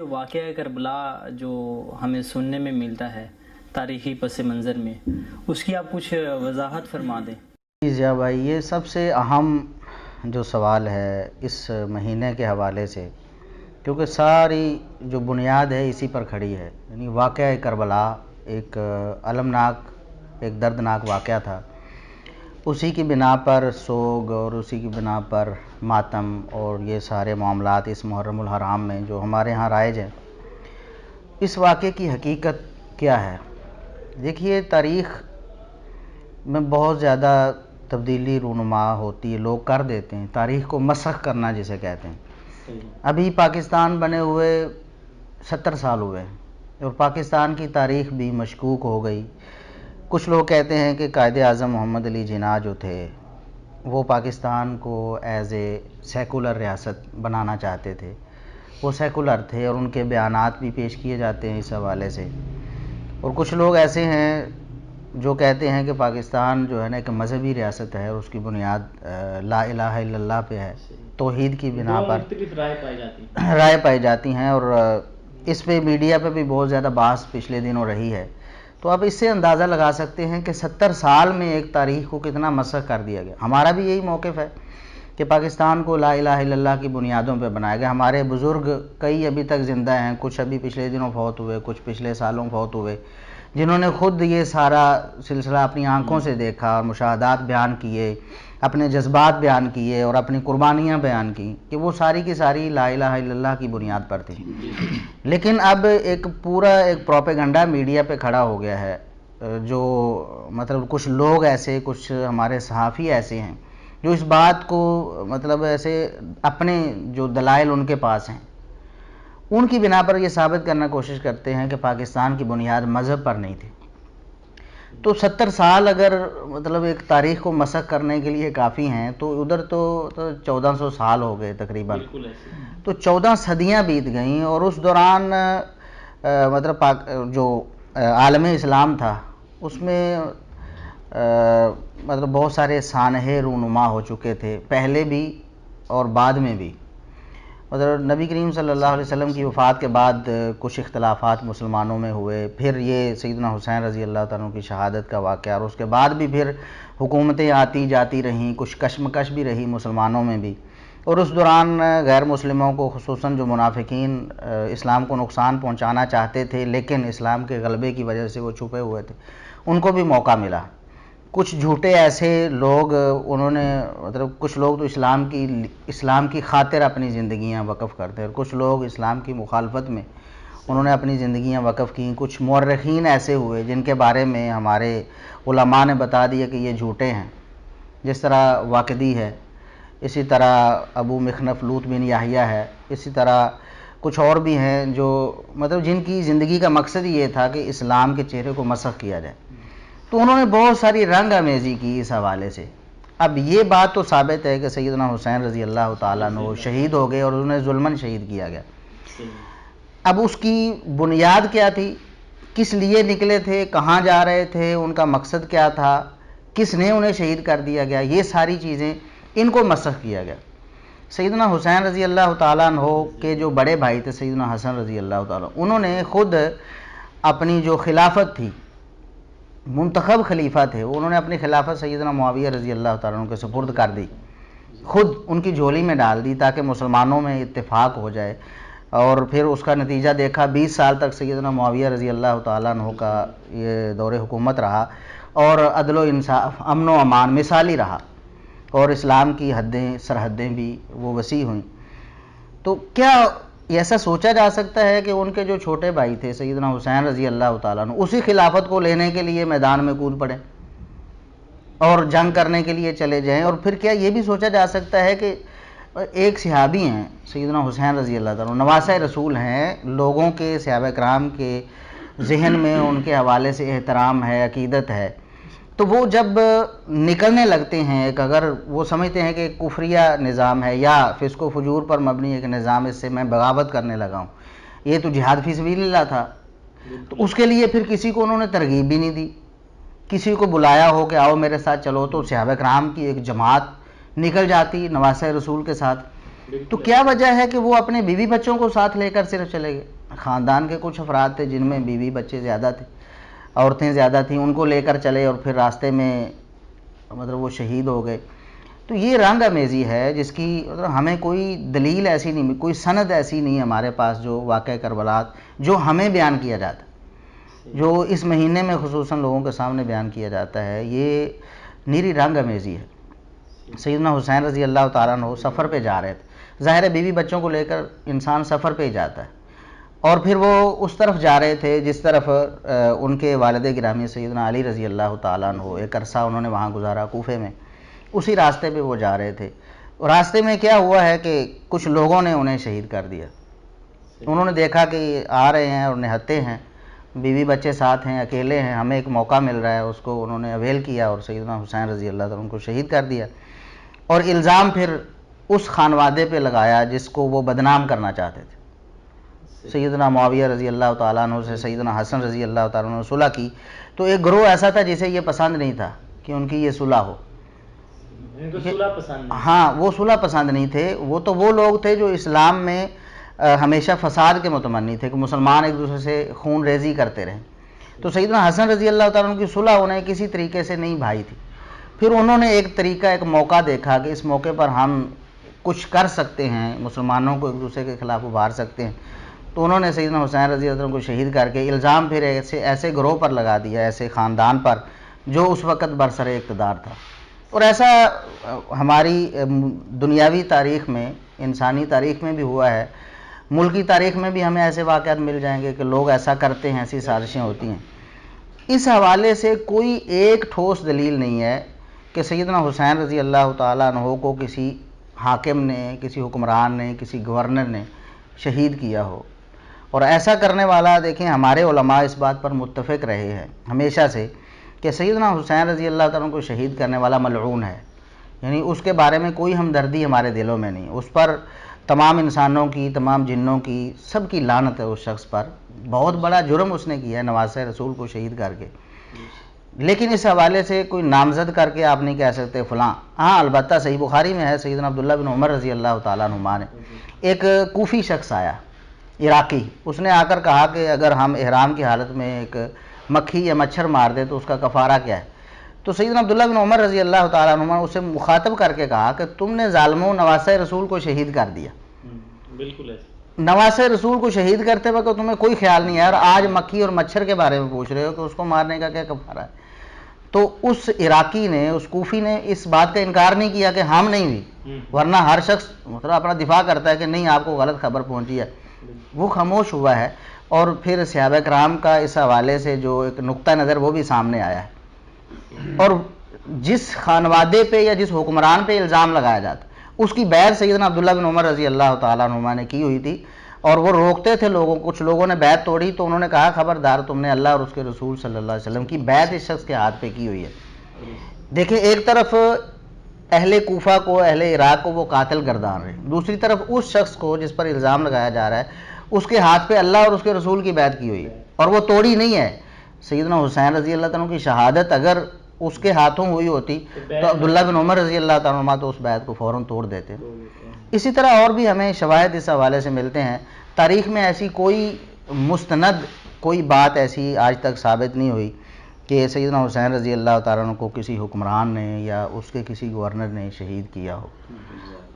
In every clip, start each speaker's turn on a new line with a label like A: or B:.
A: جو واقعہ کربلا جو ہمیں سننے میں ملتا ہے تاریخی پس منظر میں، اس کی آپ کچھ وضاحت فرما دیں۔
B: جی ضیاء بھائی، یہ سب سے اہم جو سوال ہے اس مہینے کے حوالے سے، کیونکہ ساری جو بنیاد ہے اسی پر کھڑی ہے، یعنی واقعہ کربلا ایک المناک، ایک دردناک واقعہ تھا۔ اسی کی بنا پر سوگ اور اسی کی بنا پر ماتم اور یہ سارے معاملات اس محرم الحرام میں جو ہمارے ہاں رائج ہیں۔ اس واقعے کی حقیقت کیا ہے؟ دیکھیے، تاریخ میں بہت زیادہ تبدیلی رونما ہوتی ہے، لوگ کر دیتے ہیں تاریخ کو مسخ کرنا جسے کہتے ہیں۔ ابھی پاکستان بنے ہوئے 70 سال ہوئے اور پاکستان کی تاریخ بھی مشکوک ہو گئی۔ کچھ لوگ کہتے ہیں کہ قائد اعظم محمد علی جناح جو تھے وہ پاکستان کو ایز اے سیکولر ریاست بنانا چاہتے تھے، وہ سیکولر تھے اور ان کے بیانات بھی پیش کیے جاتے ہیں اس حوالے سے۔ اور کچھ لوگ ایسے ہیں جو کہتے ہیں کہ پاکستان جو ہے نا ایک مذہبی ریاست ہے اور اس کی بنیاد لا الہ الا اللہ پہ ہے، توحید کی بنا پر رائے پائی جاتی ہیں، اور اس پہ میڈیا پہ بھی بہت زیادہ بحث پچھلے دنوں رہی ہے۔ تو آپ اس سے اندازہ لگا سکتے ہیں کہ 70 سال میں ایک تاریخ کو کتنا مسخ کر دیا گیا۔ ہمارا بھی یہی موقف ہے کہ پاکستان کو لا الہ الا اللہ کی بنیادوں پہ بنایا گیا۔ ہمارے بزرگ کئی ابھی تک زندہ ہیں، کچھ ابھی پچھلے دنوں فوت ہوئے، کچھ پچھلے سالوں فوت ہوئے، جنہوں نے خود یہ سارا سلسلہ اپنی آنکھوں سے دیکھا، مشاہدات بیان کیے، اپنے جذبات بیان کیے اور اپنی قربانیاں بیان کی کہ وہ ساری کی ساری لا الہ الا اللہ کی بنیاد پر تھی۔ لیکن اب ایک پورا ایک پروپیگنڈا میڈیا پہ کھڑا ہو گیا ہے، جو مطلب کچھ لوگ ایسے، کچھ ہمارے صحافی ایسے ہیں جو اس بات کو مطلب ایسے اپنے جو دلائل ان کے پاس ہیں ان کی بنا پر یہ ثابت کرنا کوشش کرتے ہیں کہ پاکستان کی بنیاد مذہب پر نہیں تھی۔ تو 70 سال اگر مطلب ایک تاریخ کو مسخ کرنے کے لیے کافی ہیں تو ادھر تو 1400 سال ہو گئے تقریباً، تو 14 صدیاں بیت گئیں، اور اس دوران مطلب جو عالم اسلام تھا اس میں مطلب بہت سارے سانحے رونما ہو چکے تھے، پہلے بھی اور بعد میں بھی۔ مطلب نبی کریم صلی اللہ علیہ وسلم کی وفات کے بعد کچھ اختلافات مسلمانوں میں ہوئے، پھر یہ سیدنا حسین رضی اللہ تعالیٰ عنہ کی شہادت کا واقعہ، اور اس کے بعد بھی پھر حکومتیں آتی جاتی رہیں، کچھ کشمکش بھی رہی مسلمانوں میں بھی، اور اس دوران غیر مسلموں کو، خصوصاً جو منافقین اسلام کو نقصان پہنچانا چاہتے تھے لیکن اسلام کے غلبے کی وجہ سے وہ چھپے ہوئے تھے، ان کو بھی موقع ملا۔ کچھ جھوٹے ایسے لوگ، انہوں نے مطلب کچھ لوگ تو اسلام کی خاطر اپنی زندگیاں وقف کرتے ہیں، اور کچھ لوگ اسلام کی مخالفت میں انہوں نے اپنی زندگیاں وقف کیں۔ کچھ مورخین ایسے ہوئے جن کے بارے میں ہمارے علماء نے بتا دیا کہ یہ جھوٹے ہیں، جس طرح واقدی ہے، اسی طرح ابو مخنف لوط بن یحییٰ ہے، اسی طرح کچھ اور بھی ہیں جو مطلب جن کی زندگی کا مقصد یہ تھا کہ اسلام کے چہرے کو مسخ کیا جائے۔ تو انہوں نے بہت ساری رنگ آمیزی کی اس حوالے سے۔ اب یہ بات تو ثابت ہے کہ سیدنا حسین رضی اللہ تعالیٰ عنہ شہید ہو گئے اور انہیں ظلماً شہید کیا گیا۔ اب اس کی بنیاد کیا تھی؟ کس لیے نکلے تھے؟ کہاں جا رہے تھے؟ ان کا مقصد کیا تھا؟ کس نے انہیں شہید کر دیا گیا؟ یہ ساری چیزیں ان کو مسخ کیا گیا۔ سیدنا حسین رضی اللہ تعالیٰ عنہ کے جو بڑے بھائی تھے سیدنا حسن رضی اللہ تعالیٰ، انہوں نے خود اپنی جو خلافت تھی، منتخب خلیفہ تھے، انہوں نے اپنی خلافت سیدنا معاویہ رضی اللہ تعالیٰ عنہ کے سپرد کر دی، خود ان کی جھولی میں ڈال دی تاکہ مسلمانوں میں اتفاق ہو جائے۔ اور پھر اس کا نتیجہ دیکھا، 20 سال تک سیدنا معاویہ رضی اللہ تعالیٰ عنہ کا یہ دور حکومت رہا، اور عدل و انصاف، امن و امان مثالی رہا، اور اسلام کی حدیں، سرحدیں بھی وہ وسیع ہوئیں۔ تو کیا ایسا سوچا جا سکتا ہے کہ ان کے جو چھوٹے بھائی تھے سیدنا حسین رضی اللہ تعالیٰ عنہ اسی خلافت کو لینے کے لیے میدان میں کود پڑے اور جنگ کرنے کے لیے چلے جائیں؟ اور پھر کیا یہ بھی سوچا جا سکتا ہے کہ ایک صحابی ہیں سیدنا حسین رضی اللہ تعالیٰ عنہ، نواسۂ رسول ہیں، لوگوں کے، صحابہ کرام کے ذہن میں ان کے حوالے سے احترام ہے، عقیدت ہے، تو وہ جب نکلنے لگتے ہیں، ایک اگر وہ سمجھتے ہیں کہ ایک کفریہ نظام ہے یا فسق و فجور پر مبنی ایک نظام، اس سے میں بغاوت کرنے لگا ہوں، یہ تو جہاد فی سبیل اللہ تھا، تو اس کے لیے پھر کسی کو انہوں نے ترغیب بھی نہیں دی، کسی کو بلایا ہو کہ آؤ میرے ساتھ چلو، تو صحابہ کرام کی ایک جماعت نکل جاتی نواسۂ رسول کے ساتھ، تو کیا وجہ ہے کہ وہ اپنے بیوی بچوں کو ساتھ لے کر صرف چلے گئے؟ خاندان کے کچھ افراد تھے جن میں بیوی بچے زیادہ تھے، عورتیں زیادہ تھیں، ان کو لے کر چلے اور پھر راستے میں مطلب وہ شہید ہو گئے۔ تو یہ رنگ آمیزی ہے جس کی مطلب ہمیں کوئی دلیل ایسی نہیں، کوئی سند ایسی نہیں ہمارے پاس جو واقعہ کربلا جو ہمیں بیان کیا جاتا ہے، جو اس مہینے میں خصوصاً لوگوں کے سامنے بیان کیا جاتا ہے، یہ نیری رنگ آمیزی ہے۔ سیدنا حسین رضی اللہ تعالیٰ عنہ سفر پہ جا رہے تھے، ظاہر ہے بیوی بچوں کو لے کر انسان سفر پہ ہی جاتا ہے، اور پھر وہ اس طرف جا رہے تھے جس طرف ان کے والد گرامی سیدنا علی رضی اللہ تعالیٰ عنہ ایک عرصہ انہوں نے وہاں گزارا کوفے میں، اسی راستے پہ وہ جا رہے تھے۔ اور راستے میں کیا ہوا ہے کہ کچھ لوگوں نے انہیں شہید کر دیا۔ انہوں نے دیکھا کہ آ رہے ہیں اور نہتے ہیں، بیوی بچے ساتھ ہیں، اکیلے ہیں، ہمیں ایک موقع مل رہا ہے، اس کو انہوں نے اویل کیا اور سیدنا حسین رضی اللہ تعالیٰ عنہ کو شہید کر دیا، اور الزام پھر اس خانوادے پہ لگایا جس کو وہ بدنام کرنا چاہتے تھے۔ سیدنا معاویہ رضی اللہ تعالیٰ عنہ سے سیدنا حسن رضی اللہ تعالیٰ عنہ نے صلح کی، تو ایک گروہ ایسا تھا جسے یہ پسند نہیں تھا کہ ان کی یہ صلح ہو۔ ہاں، وہ صلح پسند نہیں تھے، وہ لوگ تھے جو اسلام میں ہمیشہ فساد کے متمنی تھے کہ مسلمان ایک دوسرے سے خون ریزی کرتے رہیں۔ تو سیدنا حسن رضی اللہ تعالیٰ عنہ کی صلح انہیں کسی طریقے سے نہیں بھائی تھی۔ پھر انہوں نے ایک طریقہ، ایک موقع دیکھا کہ اس موقع پر ہم کچھ کر سکتے ہیں، مسلمانوں کو ایک دوسرے کے خلاف ابھار سکتے ہیں، تو انہوں نے سیدنا حسین رضی اللہ عنہ کو شہید کر کے الزام پھر ایسے گروہ پر لگا دیا، ایسے خاندان پر جو اس وقت برسر اقتدار تھا۔ اور ایسا ہماری دنیاوی تاریخ میں، انسانی تاریخ میں بھی ہوا ہے، ملکی تاریخ میں بھی ہمیں ایسے واقعات مل جائیں گے کہ لوگ ایسا کرتے ہیں، ایسی سازشیں ہوتی ہیں۔ اس حوالے سے کوئی ایک ٹھوس دلیل نہیں ہے کہ سیدنا حسین رضی اللہ تعالیٰ عنہ کو کسی حاکم نے، کسی حکمران نے، کسی گورنر نے شہید کیا ہو۔ اور ایسا کرنے والا، دیکھیں ہمارے علماء اس بات پر متفق رہے ہیں ہمیشہ سے کہ سیدنا حسین رضی اللہ تعالیٰ عنہ کو شہید کرنے والا ملعون ہے، یعنی اس کے بارے میں کوئی ہمدردی ہمارے دلوں میں نہیں، اس پر تمام انسانوں کی، تمام جنوں کی، سب کی لعنت ہے اس شخص پر۔ بہت بڑا جرم اس نے کیا ہے نواسہ رسول کو شہید کر کے، لیکن اس حوالے سے کوئی نامزد کر کے آپ نہیں کہہ سکتے فلاں۔ ہاں، البتہ صحیح بخاری میں ہے، سیدنا عبداللہ بن عمر رضی اللہ تعالیٰ عنہما نے، ایک کوفی شخص آیا، عراقی، اس نے آ کر کہا کہ اگر ہم احرام کی حالت میں ایک مکھی یا مچھر مار دے تو اس کا کفارہ کیا ہے؟ تو سیدنا عبداللہ بن عمر رضی اللہ تعالیٰ عنہ نے اسے مخاطب کر کے کہا کہ تم نے ظالموں نواسہ رسول کو شہید کر دیا۔
C: بالکل ایسا
B: نواسہ رسول کو شہید کرتے وقت تمہیں کوئی خیال نہیں ہے، اور آج مکھی اور مچھر کے بارے میں پوچھ رہے ہو کہ اس کو مارنے کا کیا کفارہ ہے؟ تو اس عراقی نے، اس کوفی نے اس بات کا انکار نہیں کیا کہ ہم نہیں ہوئی، ورنہ ہر شخص مطلب اپنا دفاع کرتا ہے کہ نہیں آپ کو غلط خبر پہنچی ہے، وہ خاموش ہوا ہے۔ اور پھر صحابہ کرام کا اس حوالے سے جو ایک نقطہ نظر وہ بھی سامنے آیا ہے، اور جس خانوادے پہ یا جس حکمران پہ الزام لگایا جاتا اس کی بیعت سیدنا عبداللہ بن عمر رضی اللہ تعالیٰ عنہ نے کی ہوئی تھی، اور وہ روکتے تھے لوگوں، کچھ لوگوں نے بیعت توڑی تو انہوں نے کہا خبردار تم نے اللہ اور اس کے رسول صلی اللہ علیہ وسلم کی بیعت اس شخص کے ہاتھ پہ کی ہوئی ہے۔ دیکھیں ایک طرف اہل کوفہ کو، اہل عراق کو وہ قاتل گردان رہے، دوسری طرف اس شخص کو جس پر الزام لگایا جا رہا ہے اس کے ہاتھ پہ اللہ اور اس کے رسول کی بیعت کی ہوئی ہے، اور وہ توڑی نہیں ہے۔ سیدنا حسین رضی اللہ تعالیٰ کی شہادت اگر اس کے ہاتھوں ہوئی ہوتی تو عبداللہ بن عمر رضی اللہ تعالیٰ عنہ تو اس بیعت کو فوراً توڑ دیتے۔ اسی طرح اور بھی ہمیں شواہد اس حوالے سے ملتے ہیں، تاریخ میں ایسی کوئی مستند کوئی بات ایسی آج تک ثابت نہیں ہوئی کہ سیدنا حسین رضی اللہ تعالیٰ عنہ کو کسی حکمران نے یا اس کے کسی گورنر نے شہید کیا ہو۔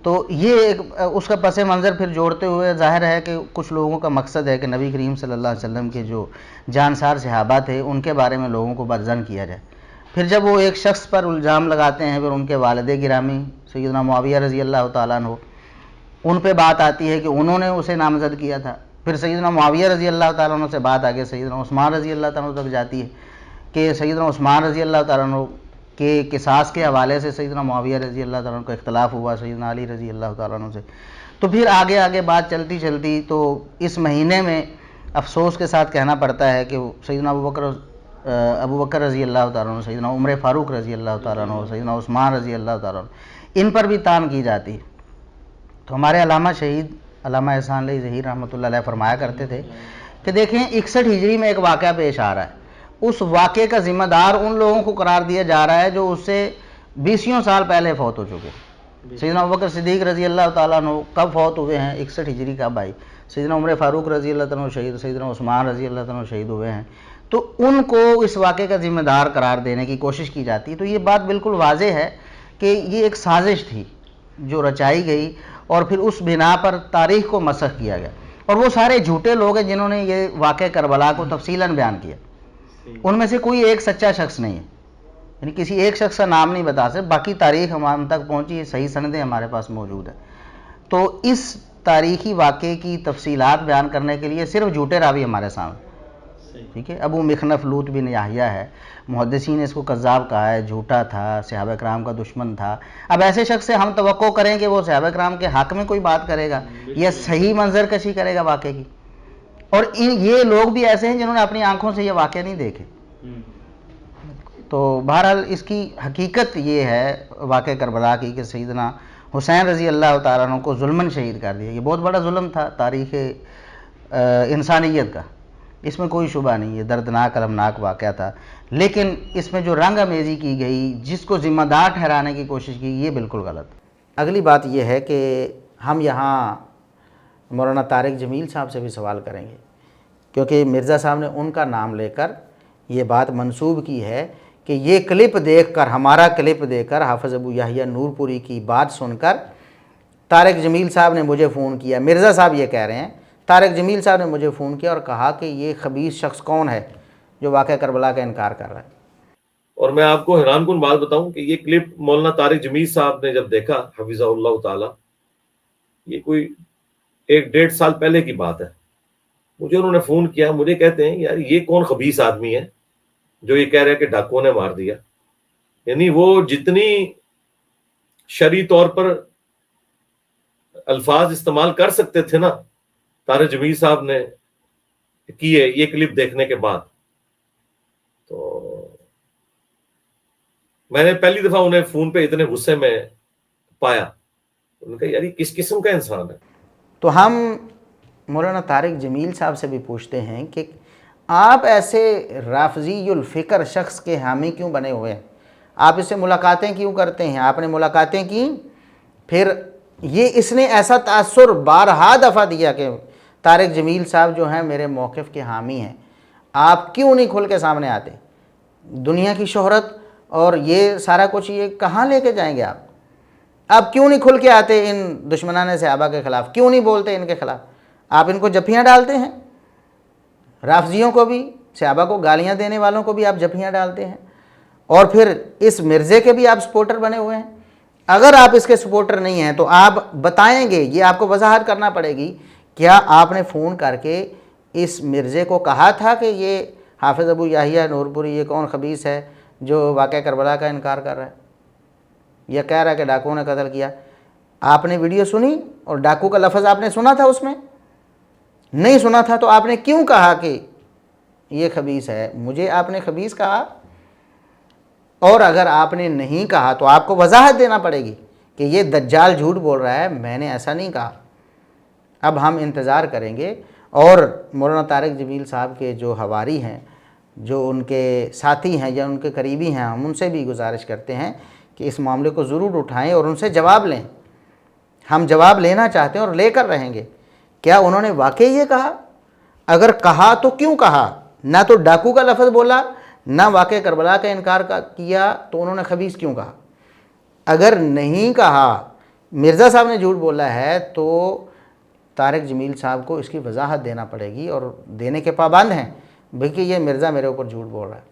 B: تو یہ ایک اس کا پس منظر پھر جوڑتے ہوئے ظاہر ہے کہ کچھ لوگوں کا مقصد ہے کہ نبی کریم صلی اللہ علیہ وسلم کے جو جانسار صحابہ تھے ان کے بارے میں لوگوں کو بدظن کیا جائے۔ پھر جب وہ ایک شخص پر الزام لگاتے ہیں، پھر ان کے والد گرامی سیدنا معاویہ رضی اللہ تعالیٰ عنہ، ان پہ بات آتی ہے کہ انہوں نے اسے نامزد کیا تھا، پھر سیدنا معاویہ رضی اللہ تعالیٰ عنہ سے بات آگے سیدنا عثمان رضی اللہ تعالیٰ عنہ تک جاتی ہے کہ سیدنا عثمان رضی اللہ تعالیٰ عنہ کے قصاص کے حوالے سے سیدنا معاویہ رضی اللہ تعالیٰ عنہ کا اختلاف ہوا سیدنا علی رضی اللہ تعالیٰ عنہ سے۔ تو پھر آگے بات چلتی چلتی تو اس مہینے میں افسوس کے ساتھ کہنا پڑتا ہے کہ سیدنا ابو بکر رضی اللہ تعالیٰ عنہ، سیدنا عمر فاروق رضی اللہ تعالیٰ عنہ، سیدنا عثمان رضی اللہ تعالیٰ عنہ، ان پر بھی تان کی جاتی ہے۔ تو ہمارے علامہ شہید علامہ احسان علی ظہیر رحمۃ اللہ علیہ فرمایا کرتے تھے کہ دیکھیں 61 ہجری میں ایک واقعہ پیش آ رہا ہے، اس واقعے کا ذمہ دار ان لوگوں کو قرار دیا جا رہا ہے جو اس سے 20 سال پہلے فوت ہو چکے، سیدنا ابوبکر صدیق رضی اللہ تعالیٰ عنہ کب فوت ہوئے ہیں؟ 61 ہجری کا بھائی. سیدنا عمر فاروق رضی اللہ تعالیٰ عنہ شہید، سیدنا عثمان رضی اللہ تعالیٰ عنہ شہید ہوئے ہیں. تو ان کو اس واقعے کا ذمہ دار قرار دینے کی کوشش کی جاتی ہے. تو یہ بات بالکل واضح ہے کہ یہ ایک سازش تھی جو رچائی گئی اور پھر اس بنا پر تاریخ کو مسخ کیا گیا. اور وہ سارے جھوٹے لوگ ہیں جنہوں نے یہ واقعہ کربلا کو تفصیلاً بیان کیا. ان میں سے کوئی ایک سچا شخص نہیں ہے، یعنی کسی ایک شخص کا نام نہیں بتا سکتے. باقی تاریخ ہم تک پہنچی، صحیح سندیں ہمارے پاس موجود ہیں. تو اس تاریخی واقعے کی تفصیلات بیان کرنے کے لیے صرف جھوٹے راوی ہمارے سامنے. ٹھیک ہے، ابو مخنف لوط بن یحییٰ ہے، محدثین نے اس کو کذاب کہا ہے، جھوٹا تھا، صحابہ کرام کا دشمن تھا. اب ایسے شخص سے ہم توقع کریں کہ وہ صحابہ کرام کے حق میں کوئی بات کرے گا یا صحیح منظر کشی کرے گا واقعے کی؟ اور یہ لوگ بھی ایسے ہیں جنہوں نے اپنی آنکھوں سے یہ واقعہ نہیں دیکھے. تو بہرحال اس کی حقیقت یہ ہے واقعہ کربلا کی کہ سیدنا حسین رضی اللہ تعالیٰ عنہ کو ظلماً شہید کر دیا. یہ بہت بڑا ظلم تھا تاریخ انسانیت کا، اس میں کوئی شبہ نہیں. یہ دردناک المناک واقعہ تھا، لیکن اس میں جو رنگ آمیزی کی گئی، جس کو ذمہ دار ٹھہرانے کی کوشش کی، یہ بالکل غلط. اگلی بات یہ ہے کہ ہم یہاں مولانا طارق جمیل صاحب سے بھی سوال کریں گے، کیونکہ مرزا صاحب نے ان کا نام لے کر یہ بات منسوب کی ہے کہ یہ کلپ دیکھ کر، ہمارا کلپ دیکھ کر، حافظ ابو یحییٰ نور پوری کی بات سن کر طارق جمیل صاحب نے مجھے فون کیا. مرزا صاحب یہ کہہ رہے ہیں طارق جمیل صاحب نے مجھے فون کیا اور کہا کہ یہ خبیث شخص کون ہے جو واقعہ کربلا کا انکار کر رہا ہے.
C: اور میں آپ کو حیران کن بات بتاؤں کہ یہ کلپ مولانا طارق جمیل صاحب نے جب دیکھا حفظہ اللہ تعالی، یہ کوئی 1-1.5 سال پہلے کی بات ہے، مجھے انہوں نے فون کیا. مجھے کہتے ہیں یار یہ کون خبیث آدمی ہے جو یہ کہہ رہا ہے کہ ڈاکوؤں نے مار دیا. یعنی وہ جتنی شرعی طور پر الفاظ استعمال کر سکتے تھے نا طارق جمیل صاحب نے کیے یہ کلپ دیکھنے کے بعد. تو میں نے پہلی دفعہ انہیں فون پہ اتنے غصے میں پایا. انہوں نے کہا یار یہ کس قسم کا انسان ہے.
B: تو ہم مولانا طارق جمیل صاحب سے بھی پوچھتے ہیں کہ آپ ایسے رافضی الفکر شخص کے حامی کیوں بنے ہوئے ہیں؟ آپ اس سے ملاقاتیں کیوں کرتے ہیں؟ آپ نے ملاقاتیں کی، پھر یہ اس نے ایسا تاثر بارہا دفعہ دیا کہ طارق جمیل صاحب جو ہیں میرے موقف کے حامی ہیں. آپ کیوں نہیں کھل کے سامنے آتے؟ دنیا کی شہرت اور یہ سارا کچھ یہ کہاں لے کے جائیں گے آپ؟ آپ کیوں نہیں کھل کے آتے ان دشمنان صحابہ کے خلاف؟ کیوں نہیں بولتے ان کے خلاف؟ آپ ان کو جفیاں ڈالتے ہیں، رافضیوں کو بھی، صحابہ کو گالیاں دینے والوں کو بھی آپ جفیاں ڈالتے ہیں، اور پھر اس مرزے کے بھی آپ سپورٹر بنے ہوئے ہیں. اگر آپ اس کے سپورٹر نہیں ہیں تو آپ بتائیں گے، یہ آپ کو وضاحت کرنا پڑے گی، کیا آپ نے فون کر کے اس مرزے کو کہا تھا کہ یہ حافظ ابو یحییٰ نور پوری یہ کون خبیث ہے جو واقعہ کربلا کا انکار کر رہا ہے، یہ کہہ رہا ہے کہ ڈاکوؤں نے قتل کیا؟ آپ نے ویڈیو سنی اور ڈاکو کا لفظ آپ نے سنا تھا؟ اس میں نہیں سنا تھا تو آپ نے کیوں کہا کہ یہ خبیث ہے؟ مجھے آپ نے خبیث کہا؟ اور اگر آپ نے نہیں کہا تو آپ کو وضاحت دینا پڑے گی کہ یہ دجال جھوٹ بول رہا ہے، میں نے ایسا نہیں کہا. اب ہم انتظار کریں گے، اور مولانا طارق جمیل صاحب کے جو حواری ہیں، جو ان کے ساتھی ہیں یا ان کے قریبی ہیں، ہم ان سے بھی گزارش کرتے ہیں کہ اس معاملے کو ضرور اٹھائیں اور ان سے جواب لیں. ہم جواب لینا چاہتے ہیں اور لے کر رہیں گے. کیا انہوں نے واقعی یہ کہا؟ اگر کہا تو کیوں کہا؟ نہ تو ڈاکو کا لفظ بولا، نہ واقعہ کربلا کا انکار کیا، تو انہوں نے خبیث کیوں کہا؟ اگر نہیں کہا، مرزا صاحب نے جھوٹ بولا ہے، تو طارق جمیل صاحب کو اس کی وضاحت دینا پڑے گی، اور دینے کے پابند ہیں، بلکہ یہ مرزا میرے اوپر جھوٹ بول رہا ہے.